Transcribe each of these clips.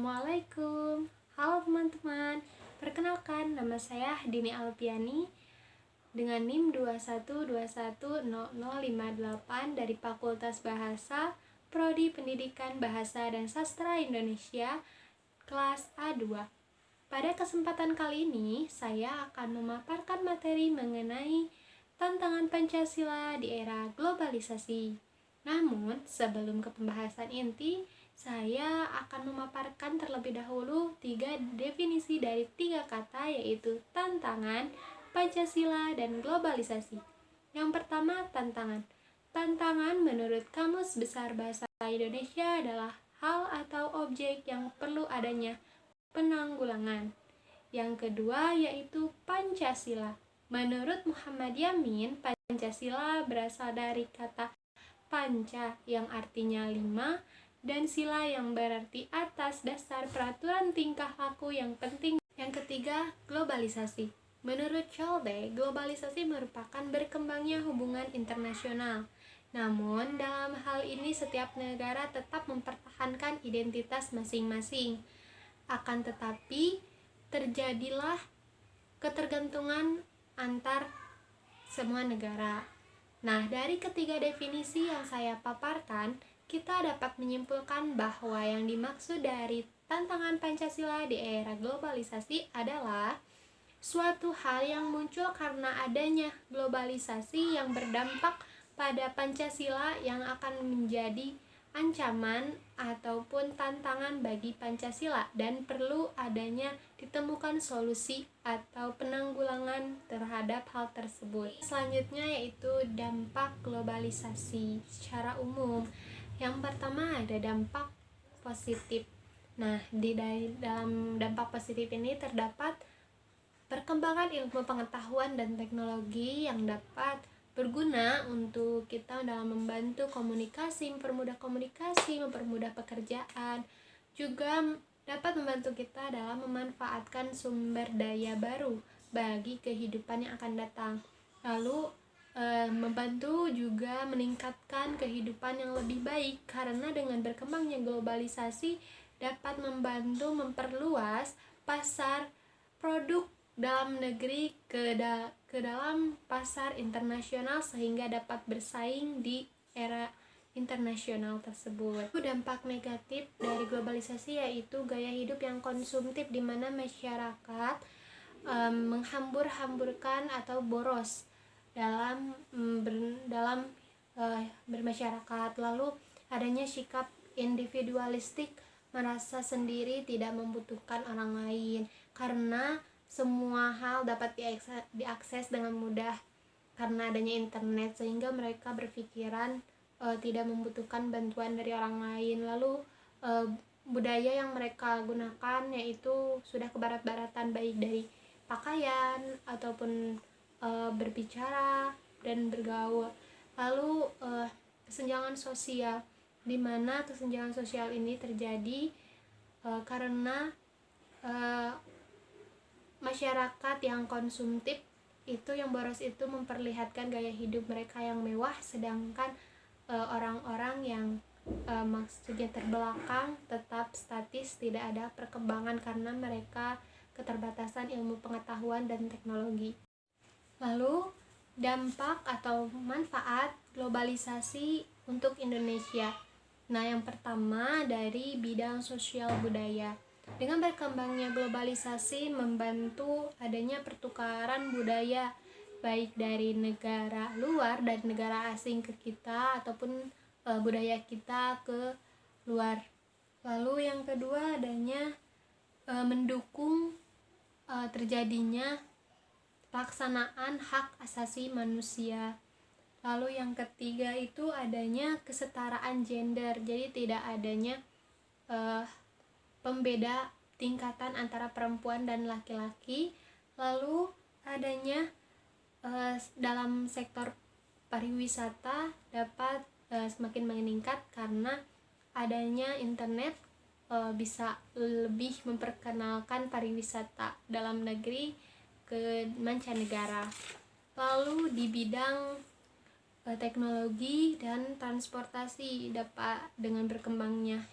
Assalamualaikum. Halo teman-teman. Perkenalkan, nama saya Dini Alpiani dengan NIM 21210058 dari Fakultas Bahasa, Prodi Pendidikan Bahasa dan Sastra Indonesia, kelas A2. Pada kesempatan kali ini, saya akan memaparkan materi mengenai tantangan Pancasila di era globalisasi. Namun, sebelum ke pembahasan inti, saya akan memaparkan terlebih dahulu 3 definisi dari 3 kata, yaitu tantangan, Pancasila, dan globalisasi. Yang pertama, tantangan. Tantangan menurut Kamus Besar Bahasa Indonesia adalah hal atau objek yang perlu adanya penanggulangan. Yang kedua yaitu Pancasila. Menurut Muhammad Yamin, Pancasila berasal dari kata panca yang artinya 5 dan sila yang berarti atas dasar peraturan tingkah laku yang penting. Yang ketiga, globalisasi. Menurut Chalde, globalisasi merupakan berkembangnya hubungan internasional. Namun, dalam hal ini setiap negara tetap mempertahankan identitas masing-masing. Akan tetapi, terjadilah ketergantungan antar semua negara. Nah, dari ketiga definisi yang saya paparkan, kita dapat menyimpulkan bahwa yang dimaksud dari tantangan Pancasila di era globalisasi adalah suatu hal yang muncul karena adanya globalisasi yang berdampak pada Pancasila yang akan menjadi ancaman ataupun tantangan bagi Pancasila dan perlu adanya ditemukan solusi atau penanggulangan terhadap hal tersebut. Selanjutnya yaitu dampak globalisasi secara umum. Yang pertama ada dampak positif. Nah, dalam dampak positif ini terdapat perkembangan ilmu pengetahuan dan teknologi yang dapat berguna untuk kita dalam membantu komunikasi, mempermudah pekerjaan, juga dapat membantu kita dalam memanfaatkan sumber daya baru bagi kehidupan yang akan datang. Lalu membantu juga meningkatkan kehidupan yang lebih baik, karena dengan berkembangnya globalisasi dapat membantu memperluas pasar produk dalam negeri ke dalam pasar internasional sehingga dapat bersaing di era internasional tersebut. Dampak negatif dari globalisasi yaitu gaya hidup yang konsumtif, di mana masyarakat menghambur-hamburkan atau boros dalam bermasyarakat. Lalu adanya sikap individualistik, merasa sendiri, tidak membutuhkan orang lain, karena semua hal dapat diakses dengan mudah karena adanya internet, sehingga mereka berpikiran tidak membutuhkan bantuan dari orang lain. Lalu budaya yang mereka gunakan yaitu sudah kebarat-baratan, baik dari pakaian ataupun berbicara dan bergaul. Lalu kesenjangan sosial, di mana kesenjangan sosial ini terjadi karena masyarakat yang konsumtif itu, yang boros itu memperlihatkan gaya hidup mereka yang mewah, sedangkan orang-orang yang maksudnya terbelakang tetap statis, tidak ada perkembangan karena mereka keterbatasan ilmu pengetahuan dan teknologi. Lalu dampak atau manfaat globalisasi untuk Indonesia. Nah, yang pertama dari bidang sosial budaya. Dengan berkembangnya globalisasi membantu adanya pertukaran budaya, baik dari negara luar, dari negara asing ke kita, ataupun budaya kita ke luar. Lalu yang kedua adanya mendukung terjadinya pelaksanaan hak asasi manusia. Lalu yang ketiga itu adanya kesetaraan gender, jadi tidak adanya pembeda tingkatan antara perempuan dan laki-laki. Lalu adanya dalam sektor pariwisata dapat semakin meningkat karena adanya internet, bisa lebih memperkenalkan pariwisata dalam negeri ke mancanegara. Lalu di bidang teknologi dan transportasi, dapat dengan berkembangnya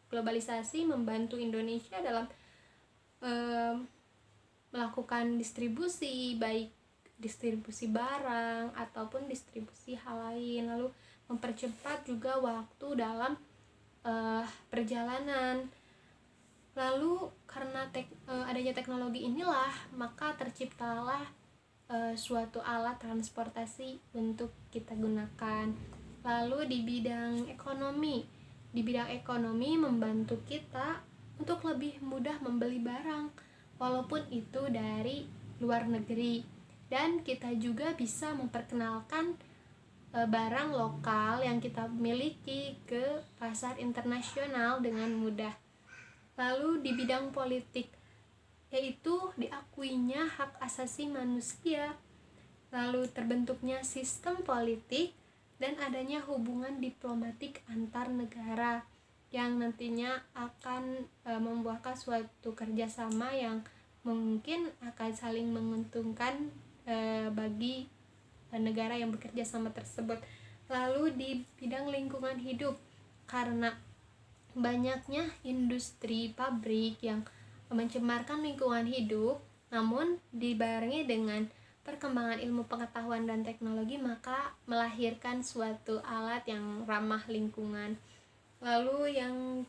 globalisasi membantu Indonesia dalam melakukan distribusi, baik distribusi barang ataupun distribusi hal lain, lalu mempercepat juga waktu dalam perjalanan. Lalu karena adanya teknologi inilah maka terciptalah suatu alat transportasi untuk kita gunakan. Lalu di bidang ekonomi membantu kita untuk lebih mudah membeli barang walaupun itu dari luar negeri, dan kita juga bisa memperkenalkan barang lokal yang kita miliki ke pasar internasional dengan mudah. Lalu di bidang politik, yaitu diakuinya hak asasi manusia, lalu terbentuknya sistem politik dan adanya hubungan diplomatik antar negara yang nantinya akan membuahkan suatu kerjasama yang mungkin akan saling menguntungkan bagi negara yang bekerja sama tersebut. Lalu di bidang lingkungan hidup, karena banyaknya industri pabrik yang mencemarkan lingkungan hidup, namun dibarengi dengan perkembangan ilmu pengetahuan dan teknologi, maka melahirkan suatu alat yang ramah lingkungan. Lalu yang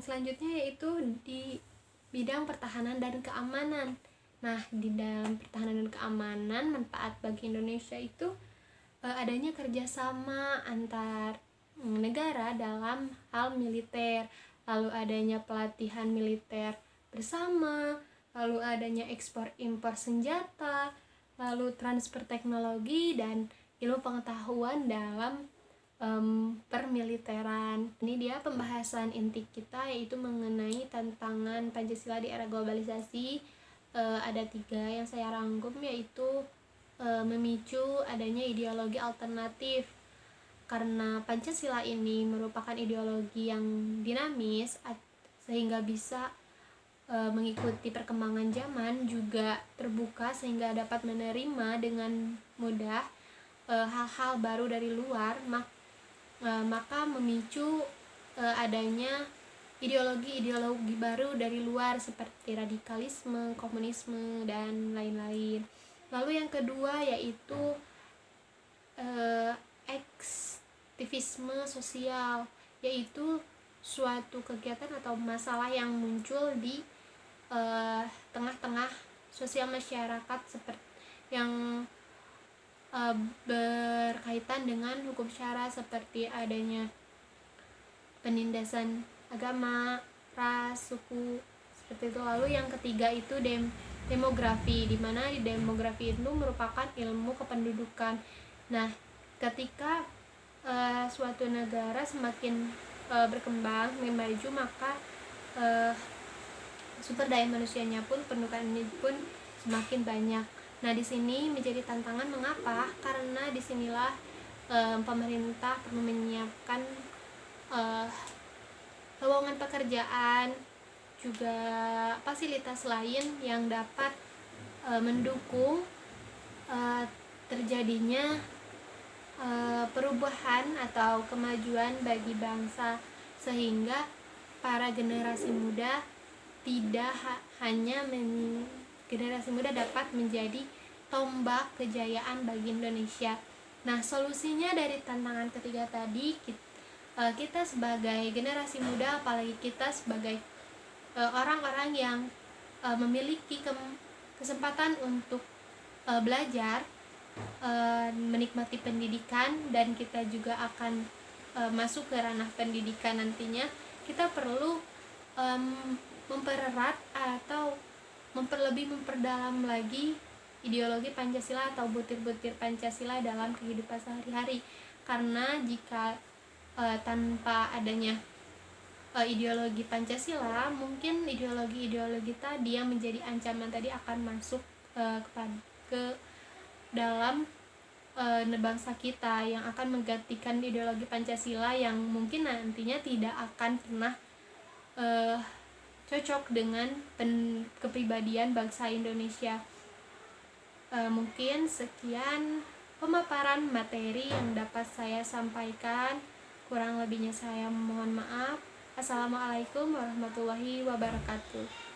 selanjutnya yaitu di bidang pertahanan dan keamanan. Nah, di dalam pertahanan dan keamanan, manfaat bagi Indonesia itu adanya kerjasama antar negara dalam hal militer, lalu adanya pelatihan militer bersama, lalu adanya ekspor impor senjata, lalu transfer teknologi dan ilmu pengetahuan dalam permiliteran. Ini dia pembahasan inti kita, yaitu mengenai tantangan Pancasila di era globalisasi. Ada 3 yang saya rangkum, yaitu memicu adanya ideologi alternatif, karena Pancasila ini merupakan ideologi yang dinamis sehingga bisa mengikuti perkembangan zaman, juga terbuka sehingga dapat menerima dengan mudah hal-hal baru dari luar, maka memicu adanya ideologi-ideologi baru dari luar seperti radikalisme, komunisme, dan lain-lain. Lalu yang kedua yaitu aktivisme sosial, yaitu suatu kegiatan atau masalah yang muncul di tengah-tengah sosial masyarakat seperti yang berkaitan dengan hukum syara, seperti adanya penindasan agama, ras, suku, seperti itu. Lalu yang ketiga itu demografi, di mana demografi itu merupakan ilmu kependudukan. Nah, ketika suatu negara semakin berkembang, maju, maka sumber daya manusianya pun, pendudukannya pun semakin banyak. Nah, di sini menjadi tantangan. Mengapa? Karena disinilah pemerintah perlu menyiapkan lowongan pekerjaan, juga fasilitas lain yang dapat mendukung terjadinya perubahan atau kemajuan bagi bangsa, sehingga para generasi muda generasi muda dapat menjadi tombak kejayaan bagi Indonesia. Nah, solusinya dari tantangan ketiga tadi, kita sebagai generasi muda, apalagi kita sebagai orang-orang yang memiliki kesempatan untuk belajar, menikmati pendidikan, dan kita juga akan masuk ke ranah pendidikan nantinya, kita perlu mempererat atau memperdalam lagi ideologi Pancasila atau butir-butir Pancasila dalam kehidupan sehari-hari. Karena jika tanpa adanya ideologi Pancasila, mungkin ideologi tadi yang menjadi ancaman tadi akan masuk ke dalam bangsa kita, yang akan menggantikan ideologi Pancasila yang mungkin nantinya tidak akan pernah cocok dengan kepribadian bangsa Indonesia. Mungkin sekian pemaparan materi yang dapat saya sampaikan. Kurang lebihnya saya mohon maaf. Assalamualaikum warahmatullahi wabarakatuh.